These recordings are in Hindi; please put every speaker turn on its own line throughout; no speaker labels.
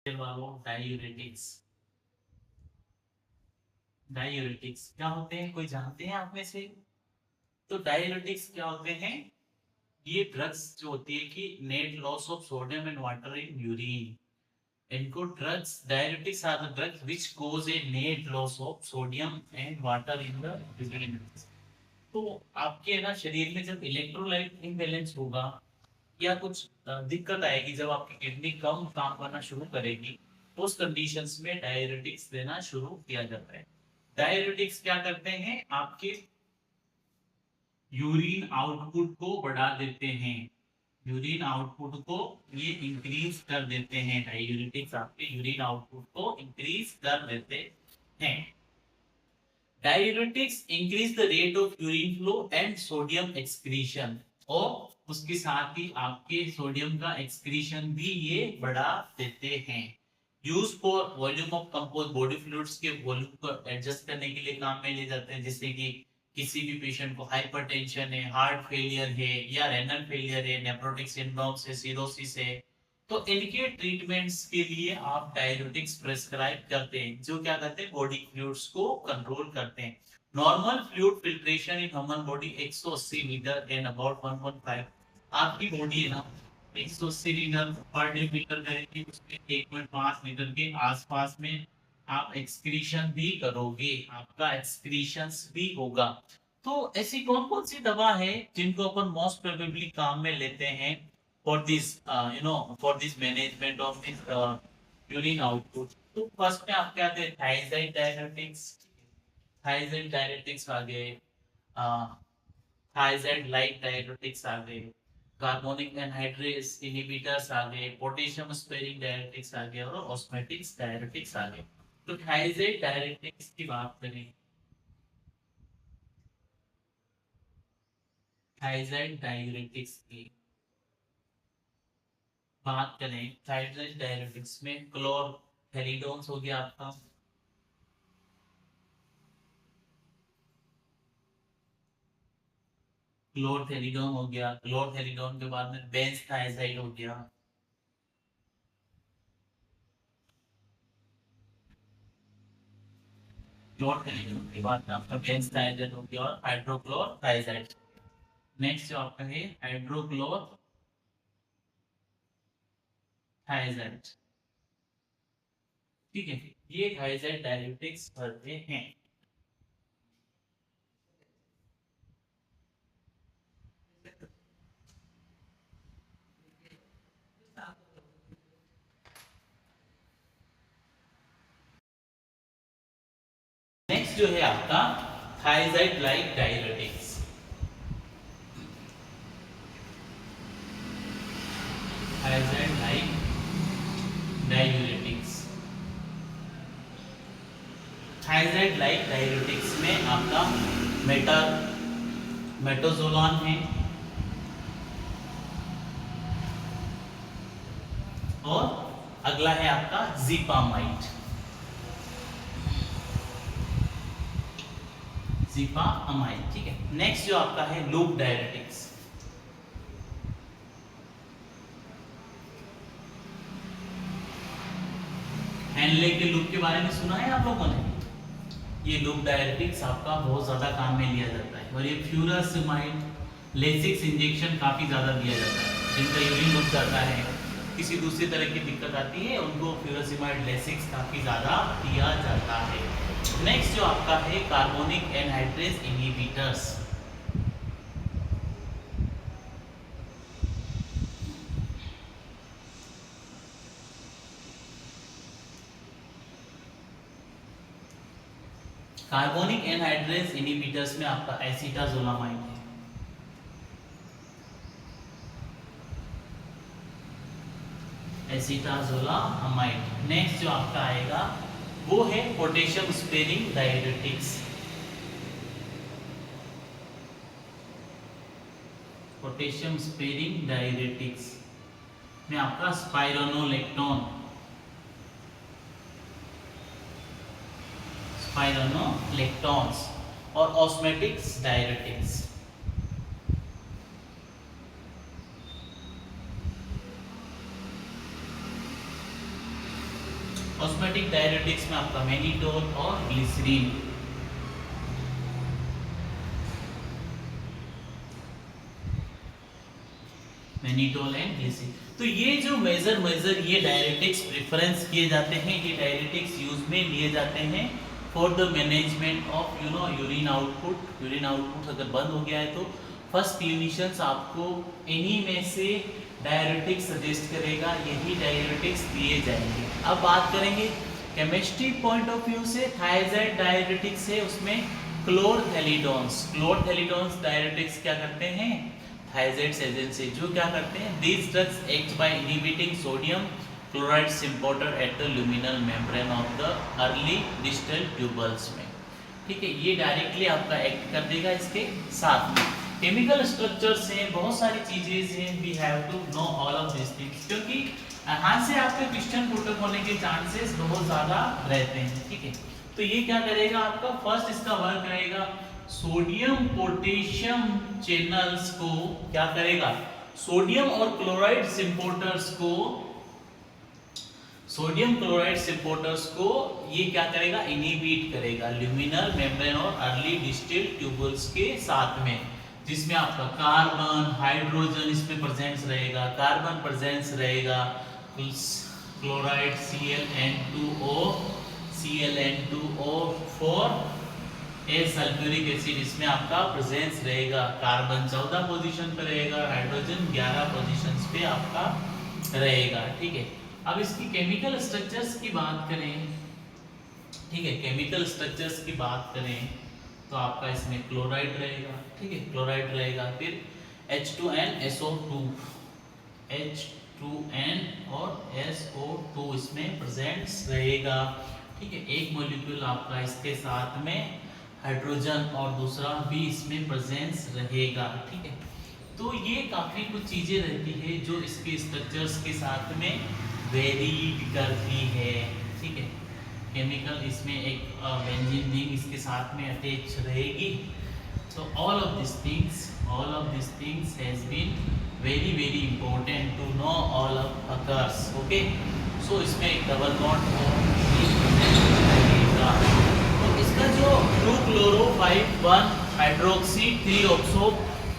वालों डायूरेटिक्स। डायूरेटिक्स क्या होते हैं, कोई जानते हैं आप में से? तो डायूरेटिक्स क्या होते हैं? ये ड्रग्स जो होती है कि net loss of sodium and water in urine, इनको drugs diuretics are the drugs which cause a net loss of sodium and water in the urine. तो आपके ना शरीर में जब इलेक्ट्रोलाइट इम्बैलेंस होगा या कुछ दिक्कत आएगी, जब आपकी किडनी कम काम करना शुरू करेगी, उस कंडीशंस में डाययूरेटिक्स देना शुरू किया जाता है। डाययूरेटिक्स क्या करते हैं, आपके यूरिन आउटपुट को बढ़ा देते हैं। यूरिन आउटपुट को ये इंक्रीज कर देते हैं। डाययूरेटिक्स आपके यूरिन आउटपुट को इंक्रीज कर देते हैं। Diuretics increase the rate of urine flow and sodium excretion, और उसके साथ ही आपके सोडियम का एक्सक्रीशन भी ये बढ़ा देते हैं। Use for volume of compose body fluids के वॉल्यूम को एडजस्ट करने के लिए काम में ले जाते हैं। जैसे कि किसी भी पेशेंट को हाइपरटेंशन है, हार्ट फेलियर है या रेनल फेलियर है, नेफ्रोटिक सिंड्रोम से, सिरोसिस है, तो इनके ट्रीटमेंट्स के लिए आप डाययूरेटिक्स प्रेस्क्राइब करते हैं, जो क्या करते हैं, बॉडी फ्लूइड्स को कंट्रोल करते हैं। Normal fluid filtration in human body 180 litre and about 1.5। आपकी बॉडी है ना 180 लीटर पर डे फिल्टर करेगी, उसमें 1.5 लीटर के आसपास में आप एक्सक्रीशन भी करोगे, आपका एक्सक्रीशन भी होगा। तो ऐसी कौन कौन सी दवा है जिनको अपन मोस्ट प्रोबेबली काम में लेते हैं for this for this management of this urine output? तो फर्स्ट में आपके आते हैं थायराइड डायरेटिक्स। थायराइड डायरेटिक्स आ गए, थायराइड लाइट डायरेटिक्स आ गए, कार्बोनिक एनहाइड्रेस इनहिबिटर्स आ गए, पोटेशियम स्पेयरिंग डायरेटिक्स आ गए और ऑस्मेटिक्स डायरेटिक्स आ गए। तो थायराइड डायरेटिक्स की बात करें, थायराइड डायरेटिक्स की बात करें, थायराइड डायरेटिक्स में क्लोरथेलिडोन्स हो गया आपका, क्लोरथेलिडोन हो गया। क्लोरथेलिडोन के बाद में बेंजथाइजाइड हो गया। क्लोरथेलिडोन के बाद में आपका बेंजथाइजाइड हो गया और हाइड्रोक्लोरथाइजाइड। नेक्स्ट जो आपका है हाइड्रोक्लोरथाइजाइड। ठीक है, ये थायराइड डायरेटिक्स करते हैं। नेक्स्ट जो है आपका thyroid like diuretics. Thyroid like diuretics, thyroid like diuretics में आपका मेटाजोलॉन है और अगला है आपका ज़िपामाइड। ज़िपामाइड, ठीक है। नेक्स्ट जो आपका है लूप डायरेटिक्स। हेनले के लूप के बारे में सुना है आप लोगों ने? ये लूप डायरेटिक्स आपका बहुत ज्यादा काम में लिया जाता है, और ये फ्यूरासिमाइड लेसिक्स इंजेक्शन काफी ज्यादा दिया जाता है। जिनका यूरिन रुक जाता है, किसी दूसरी तरह की दिक्कत आती है, उनको फ्यूरासिमाइड लेसिक्स काफी ज्यादा दिया जाता है। नेक्स्ट जो आपका है carbonic anhydrase inhibitors. Carbonic anhydrase inhibitors में आपका एसिटाजोलामाइड है। एसिटाजोलामाइड। नेक्स्ट जो आपका आएगा वो है potassium sparing diuretics. Potassium sparing diuretics में आपका स्पाइरोनोलेक्टोन, स्पाइरोनोलेक्टोन्स और ऑस्मेटिक्स डायरेटिक्स। ऑस्मोटिक डायरेटिक्स में आपका मैनिटोल और ग्लिसरीन। Mannitol and glycerine. तो ये जो मेजर ये डायरेटिक्स प्रेफरेंस किए जाते हैं, ये डायरेटिक्स यूज में लिए जाते हैं for the management of urine output. Urine output अगर बंद हो गया है तो फर्स्ट क्लिनिशियंस आपको इन्हीं में से डायरेटिक्स सजेस्ट करेगा, यही डायरेटिक्स दिए जाएंगे। अब बात करेंगे केमिस्ट्री पॉइंट ऑफ व्यू से, थायजाइड डायरेटिक्स है, उसमें क्लोरथैलिडोन्स। क्लोरथैलिडोन्स डायरेटिक्स क्या करते हैं, थायजाइड एजेंट से, जो क्या करते हैं, these drugs act by inhibiting sodium chloride symporter at the luminal membrane of the early distal tubules में। ठीक है, ये डायरेक्टली आपका एक्ट कर देगा इसके साथ में। केमिकल स्ट्रक्चर्स हैं, बहुत सारी चीजें हैं, we have to know all of this things, क्योंकि यहाँ से आपके क्वेश्चन पुट अप होने के चांसेस बहुत ज्यादा रहते हैं। ठीक है, तो ये क्या करेगा आपका, फर्स्ट इसका वर्क रहेगा सोडियम पोटेशियम चैनल्स को क्या करेगा, सोडियम और क्लोराइड सिम्पोर्टर्स को, सोडियम क्लोराइड सिम्पोर्टर्स को ये क्या करेगा, इनहिबिट करेगा ल्यूमिनल मेम्ब्रेन और अर्ली डिस्टल ट्यूबुल्स के साथ में, जिसमें आपका कार्बन हाइड्रोजन इसमें प्रेजेंस रहेगा, कार्बन प्रेजेंस रहेगा, chloride Cln2O Cln2O4 sulphuric acid इसमें आपका प्रेजेंस रहेगा, कार्बन 14 पोजीशन पे रहेगा, हाइड्रोजन 11 पोजीशंस पे आपका रहेगा। ठीक है, अब इसकी केमिकल स्ट्रक्चर्स की बात करें, ठीक है, केमिकल स्ट्रक्चर्स की बात करें तो आपका इसमें क्लोराइड रहेगा, ठीक है, क्लोराइड रहेगा, फिर H2N SO2 H2N और SO2 इसमें प्रेजेंस रहेगा। ठीक है, एक मॉलिक्यूल आपका इसके साथ में हाइड्रोजन और दूसरा भी इसमें प्रेजेंस रहेगा। ठीक है, तो ये काफ़ी कुछ चीज़ें रहती है जो इसके स्ट्रक्चर्स के साथ में वेरी करती है। ठीक है, केमिकल इसमें एक बेंजीन रिंग इसके साथ में अटैच रहेगी। So all of these things has been very important to know all of occurs. Okay, so इसमें एक डबल बॉन्ड रहेगा, तो इसका जो 2-chloro-5-1 hydroxy 3-oxo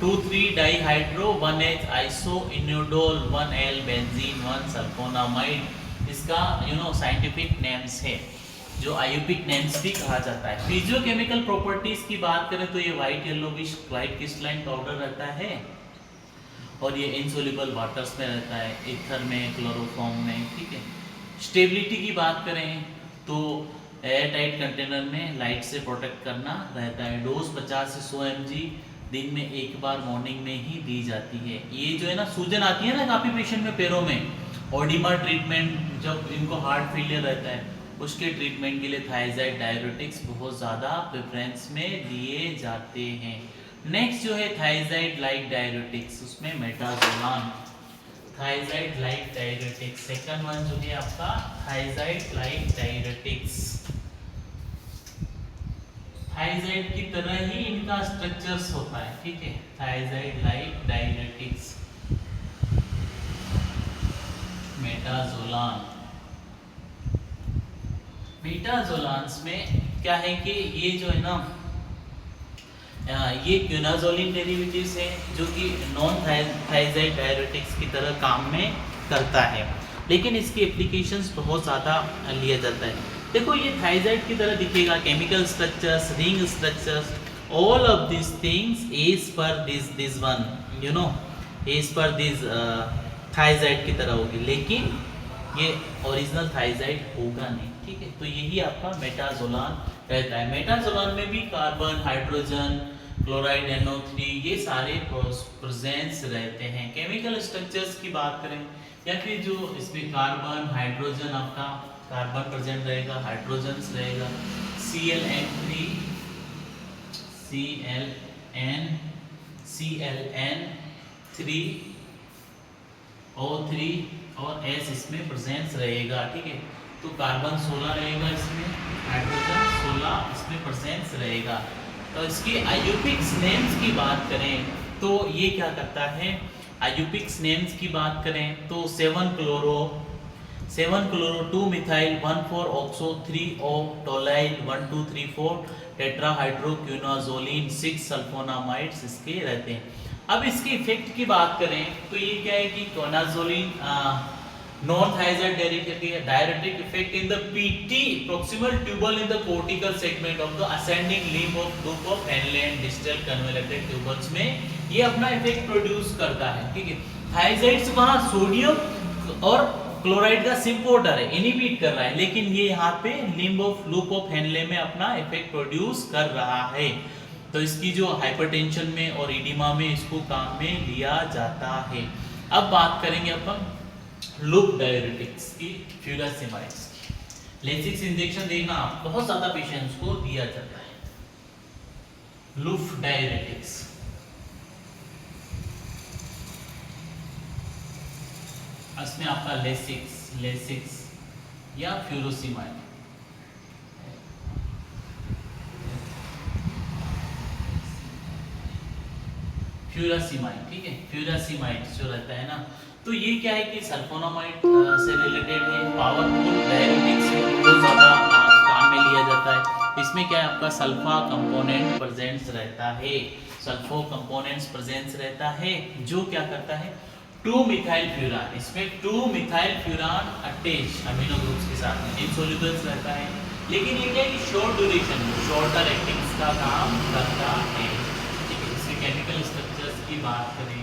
2,3 dihydro 1H iso indol 1L benzene 1 sulfonamide, इसका साइंटिफिक नेम्स है, जो आयुपिक नेम्स भी कहा जाता है। फिजियोकेमिकल प्रॉपर्टीज की बात करें तो ये white yellowish white crystalline powder रहता है और ये इनसोल्युबल वाटर्स में रहता है, ईथर में, क्लोरोफॉर्म में। ठीक है, स्टेबिलिटी की बात करें तो एयर टाइट कंटेनर में लाइट से प्रोटेक्ट करना रहता है। डोज 50 से 100 mg दिन में एक बार मॉर्निंग में ही दी जाती है। ये जो है ना, सूजन आती है ना काफी पेशेंट में पैरों में, ऑडिमा ट्रीटमेंट, जब इनको हार्ट फेलियर रहता है उसके ट्रीटमेंट के लिए थायजाइड डायरेटिक्स बहुत ज़्यादा प्रेफरेंस में दिए जाते हैं। नेक्स्ट जो है थायजाइड लाइक डायरेटिक्स, उसमें metolazone, thiazide like diuretics. Second one जो है आपका थायजाइड लाइक डायरेटिक्स, थायजाइड की तरह ही इनका स्ट्रक्चर्स होता है। ठीक है, थायजाइड लाइक डायरेटिक्स। मेटाजोलान, मेटाजोलान्स में क्या है कि ये जो है ना, ये क्विनाजोलिन डेरिवेटिव्स है जो कि नॉन थायजाइड डायरेटिक्स की तरह काम में करता है, लेकिन इसकी एप्लीकेशंस बहुत ज़्यादा लिया जाता है। देखो ये थायजाइड की तरह दिखेगा, chemical structures, ring structures, all of this things as per this one as per this thiazide की तरह होगी, लेकिन ये ओरिजिनल थायजाइड होगा नहीं। ठीक है, तो यही आपका मेटाजोलान रहता है। मेटाजोलान में भी कार्बन, हाइड्रोजन, क्लोराइड NO3 ये सारे प्रेजेंस रहते हैं। केमिकल स्ट्रक्चर्स की बात करें या फिर जो इसमें कार्बन, हाइड्रोजन, आपका कार्बन प्रेजेंट रहेगा, हाइड्रोजन रहेगा, Cln3 O3 और S इसमें प्रेजेंस रहेगा। ठीक है, तो कार्बन 16 रहेगा इसमें, हाइड्रोजन 16 इसमें प्रेजेंस रहेगा। तो इसकी आयुपिक्स नेम्स की बात करें तो ये क्या करता है, आयुपिक्स नेम्स की बात करें तो 7-chloro 7 क्लोरो 2 मिथाइल 1 4 ऑक्सो 3 ओ टोलाइल 1 2 3 4 टेट्राहाइड्रोक्विनोजोलिन 6 सल्फोनामाइड्स इसके रहते हैं। अब इसके इफेक्ट की बात करें तो ये क्या है कि क्विनोजोलिन North has a diuretic effect in the PT proximal tubule in the cortical segment of the ascending limb of group of Henle and distal convoluted tubules में ये अपना इफेक्ट प्रोड्यूस करता है, ठीक है। थायजाइड्स वहाँ सोडियम और क्लोराइड का सिम्पोर्टर है, इनहिबिट कर रहा है, लेकिन ये यहाँ पे limb of loop of Henle में अपना इफेक्ट प्रोड्यूस कर रहा है। तो इसकी जो हाइपरटेंशन में और इडिमा में इसको काम में लिया जाता है। अब बात करेंगे अपन लूप डायरेटिक्स की, फ्यूरासिमाइड्स की। लेसिक्स इंजेक्शन देखना बहुत ज्यादा पेशेंट्स को दिया जाता है। लूप डायरेटिक्स इसमें आपका लेसिक्स या फ्यूरोसिमाइड, फ्यूरासिमाइड, ठीक है। फ्यूरासिमाइड जो रहता है ना, तो ये क्या है कि सल्फोनामाइड से रिलेटेड है, पावरफुल डायरेटिक्स है, बहुत ज़्यादा काम में लिया जाता है। इसमें क्या है आपका सल्फा कंपोनेंट प्रेजेंस रहता है, सल्फो कंपोनेंट्स प्रेजेंस रहता है, जो क्या करता है 2 मिथाइल फ्यूरान, इसमें 2 methyl furan attach amino groups के साथ में इनसोल्यूबल्स रहता है, लेकिन ये क्या है कि शॉर्ट ड्यूरेशन शॉर्टर एक्टिंग्स का काम करता है, ठीक है। इसके केमिकल स्ट्रक्चर्स की बात करें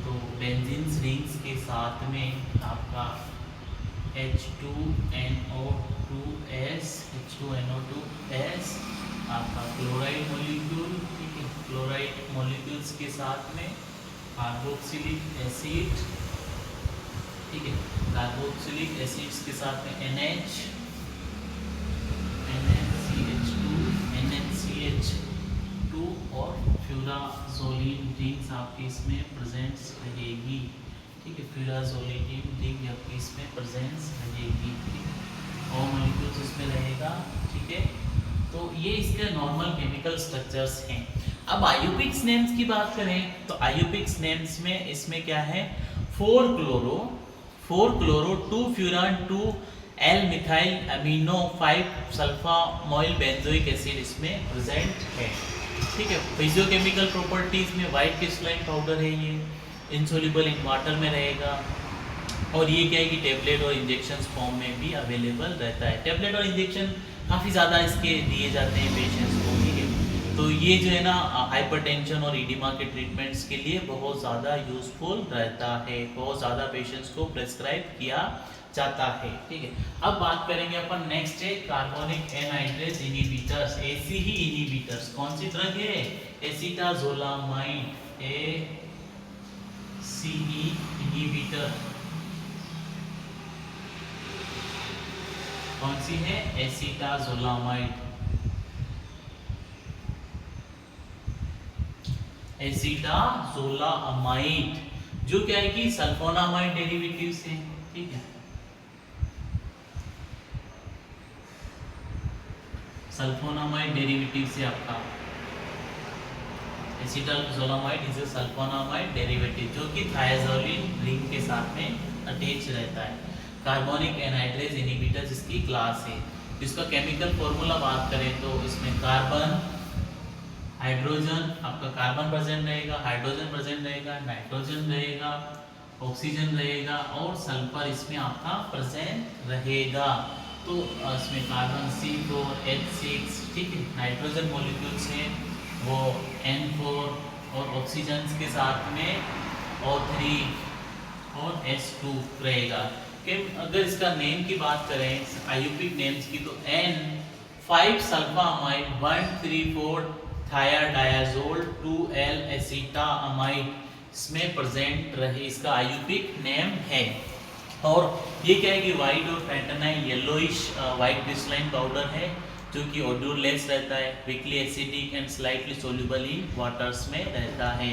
तो बेंजीन रिंग्स के साथ में आपका H2NO2S आपका क्लोराइड मॉलिक्यूल, ठीक है। क्लोराइड मॉलिक्यूल्स के साथ में कार्बोक्सिलिक एसिड, ठीक है। कार्बोक्सिलिक एसिड्स के साथ में NHCH2 और फ्यूराजोलिन रिंग्स आपकी इसमें प्रेजेंस रहेगी, ठीक है। फ्यूराजोलिन रिंग आपकी इसमें प्रेजेंस रहेगी, ठीक है। और मॉलिक्यूल्स इसमें रहेगा, ठीक है। तो ये इसके नॉर्मल केमिकल स्ट्रक्चर्स हैं। अब आयुपिक्स नेम्स की बात करें तो आयुपिक्स नेम्स में इसमें क्या है 4 chloro 2 furan 2 yl methyl amino 5 sulfamoyl benzoic acid इसमें प्रेजेंट है, ठीक है। फिजियोकेमिकल प्रॉपर्टीज में वाइट क्रिस्टलाइन पाउडर है, ये इनसोल्यूबल इन वाटर में रहेगा, और ये क्या है कि टेबलेट और इंजेक्शन फॉर्म में भी अवेलेबल रहता है। टेबलेट और इंजेक्शन काफ़ी ज़्यादा इसके दिए जाते हैं पेशेंट्स को, ठीक है। तो ये जो है ना हाइपरटेंशन और इडिमा के ट्रीटमेंट्स के लिए बहुत ज़्यादा यूजफुल रहता है, बहुत ज़्यादा पेशेंट्स को प्रेस्क्राइब किया जाता है, ठीक है। अब बात करेंगे अपन नेक्स्ट है कार्बोनिक एनहाइड्रेज इनहिबिटर्स, ऐसी ही इनहिबिटर्स। कौन सी ड्रग है एसिटाजोलामाइड, ACE इनहिबिटर, कौन सी है एसिटाजोलामाइड, एसिटाजोलामाइड, जो क्या है कि सल्फोनामाइड डेरिवेटिव से, ठीक है। सल्फोनामाइड डेरिवेटिव से आपका acetazolamide is a sulfonamide derivative जो कि थायाजोलिन रिंग के साथ में अटैच रहता है। कार्बोनिक एनहाइड्रेज इनहिबिटर जिसकी क्लास है। इसका केमिकल फॉर्मूला बात करें तो इसमें कार्बन, हाइड्रोजन, आपका कार्बन प्रेजेंट रहेगा, हाइड्रोजन प्रेजेंट रहेगा, नाइट्रोजन रहेगा, ऑक्सीजन रहेगा और सल्फर इसमें आपका प्रेजेंट रहेगा। तो इसमें कार्बन C4H6, ठीक है। नाइट्रोजन मॉलिक्यूल्स हैं वो N4 और ऑक्सीजन के साथ में O3 और H2 रहेगा। कि अगर इसका नेम की बात करें आयुपिक नेम्स की तो N5 सल्फामाइड 134 थायाडायाजोल 2L एसिटामाइड इसमें प्रेजेंट रहे, इसका आयुपिक नेम है। और ये क्या है कि वाइट और फैंटेनाइल येलोइश वाइट क्रिस्टलाइन पाउडर है जो कि ओडोरलेस रहता है, weakly acidic and slightly soluble in waters में रहता है।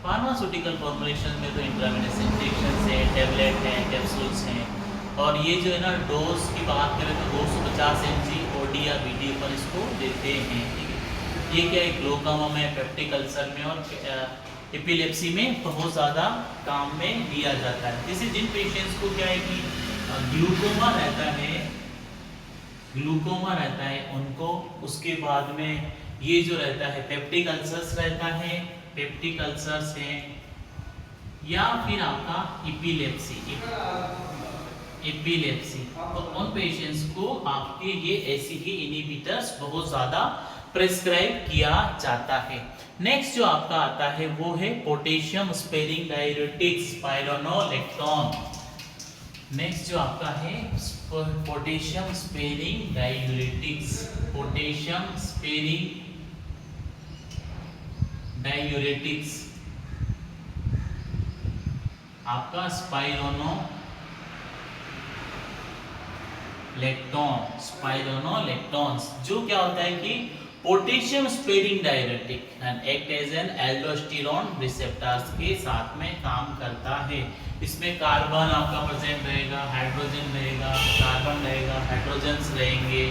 फार्मास्यूटिकल फॉर्मुलेशन में तो इंट्रावेनस इंजेक्शन है, टैबलेट हैं, कैप्सूल्स हैं। और ये जो है ना डोज की बात करें तो 250 mg ओडी या बीडी पर इसको देते हैं, ठीक है। ये क्या है ग्लोकोमा में, पेप्टिक अल्सर में और एपिलेप्सी में बहुत ज़्यादा काम में लिया जाता है। जैसे जिन पेशेंट्स को क्या है कि ग्लूकोमा रहता है, ग्लूकोमा रहता है उनको। उसके बाद में ये जो रहता है पेप्टिक अल्सर्स रहता है, पेप्टिक अल्सर्स है, या फिर आपका इपिलेप्सी, एपिलेप्सी। तो उन पेशेंट्स को आपके ये ऐसे ही इनहिबिटर्स बहुत ज्यादा प्रेस्क्राइब किया जाता है। नेक्स्ट जो आपका आता है वो है potassium sparing diuretics, spironolactone. Next जो आपका है potassium sparing diuretics, potassium sparing diuretics आपका स्पाइरोनोलेक्टोन्स, जो क्या होता है कि potassium sparing diuretic and act as an aldosterone receptors के साथ में काम करता है। इसमें कार्बन आपका प्रेजेंट रहेगा, हाइड्रोजन रहेगा, कार्बन रहेगा, हाइड्रोजन्स रहेंगे,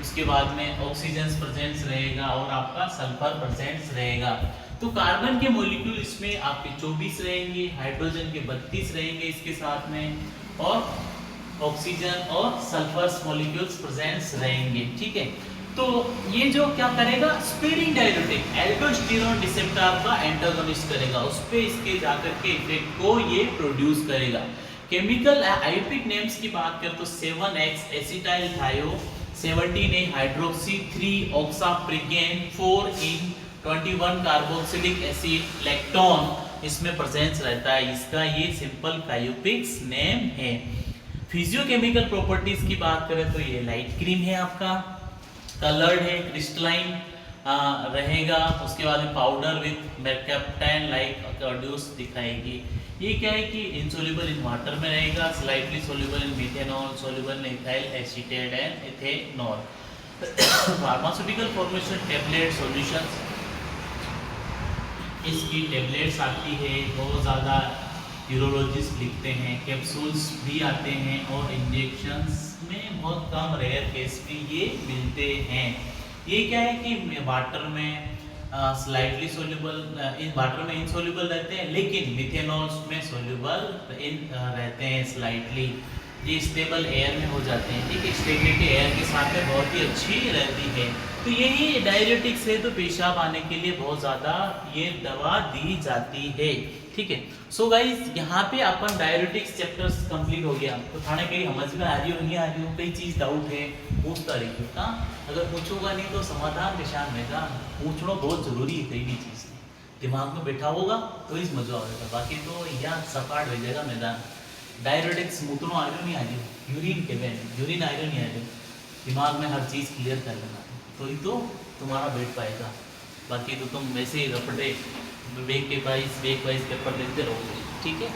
उसके बाद में ऑक्सीजन प्रेजेंस रहेगा और आपका सल्फर प्रेजेंस रहेगा। तो कार्बन के मॉलिक्यूल इसमें आपके 24 रहेंगे, हाइड्रोजन के 32 रहेंगे इसके साथ में, और ऑक्सीजन और सल्फर मॉलिक्यूल्स प्रेजेंस रहेंगे। ठीक है, तो ये जो क्या करेगा, स्पेरिंग डाययूरेटिक एल्डोस्टेरोन रिसेप्टर का एंटागोनिस्ट करेगा, उस पे इसके जाकर के इफेक्ट को ये प्रोड्यूस करेगा। केमिकल आयोपिक नेम्स की बात करें तो 7x एसिटाइल थायो, 17 हाइड्रोक्सी 3 ऑक्साप्रिगेन, 4 21 कार्बोक्सिलिक एसिड लैक्टोन इसमें प्रेजेंस रहता है। इसका ये सिंपल कायोपिक्स नेम है। फिजियोकेमिकल प्रॉपर्टीज की बात करें तो ये लाइट क्रीम है आपका, कलर्ड है, क्रिस्टलाइन रहेगा, उसके बाद में पाउडर विथ मेरकैप्टाइन लाइक प्रोड्यूस दिखाएगी। ये क्या है कि इनसोल्युबल इन वाटर में रहेगा, slightly soluble in methanol, soluble in ethyl acetate and ethanol. Pharmaceutical formation tablet solutions, इसकी टेबलेट्स आती है, बहुत ज़्यादा यूरोलॉजिस्ट लिखते हैं, कैप्सूल्स भी आते हैं, और इंजेक्शंस में बहुत कम रेयर केस में ये मिलते हैं। ये क्या है कि वाटर में स्लाइटली सोल्यूबल, इन वाटर में इनसोल्यूबल रहते हैं, लेकिन मिथेनॉल्स में सोल्यूबल इन रहते हैं स्लाइटली। ये स्टेबल एयर में हो जाते हैं। ठीक है, स्टेबिलिटी एयर के साथ में बहुत ही अच्छी रहती है। तो यही डाययूरेटिक्स है, तो पेशाब आने के लिए बहुत ज़्यादा ये दवा दी जाती है। ठीक है, सो गाइस यहाँ पे अपन डाययूरेटिक्स चैप्टर्स कंप्लीट हो गया। तो थाने कहीं समझ में आ रही हो नहीं आ रही हो, कई चीज़ डाउट है पूछता रहिए। हाँ, अगर पूछोगा नहीं तो समाधान निशान रहेगा। पूछना बहुत जरूरी है, कई भी चीज़ दिमाग में बैठा होगा तो इस मजा आएगा, बाकी तो यहाँ सपाट हो जाएगा मैदान। डाययूरेटिक्स मूत्रों आ रही हो नहीं आ रही हो, यूरिन के में यूरिन आ रही हो नहीं आ रही हो, दिमाग में हर चीज़ क्लियर कर लेना, तो ही तो तुम्हारा बैठ पाएगा। बाकी तो तुम वैसे ही रपटे वेग वाइज पेपर देते रहोगे। ठीक है।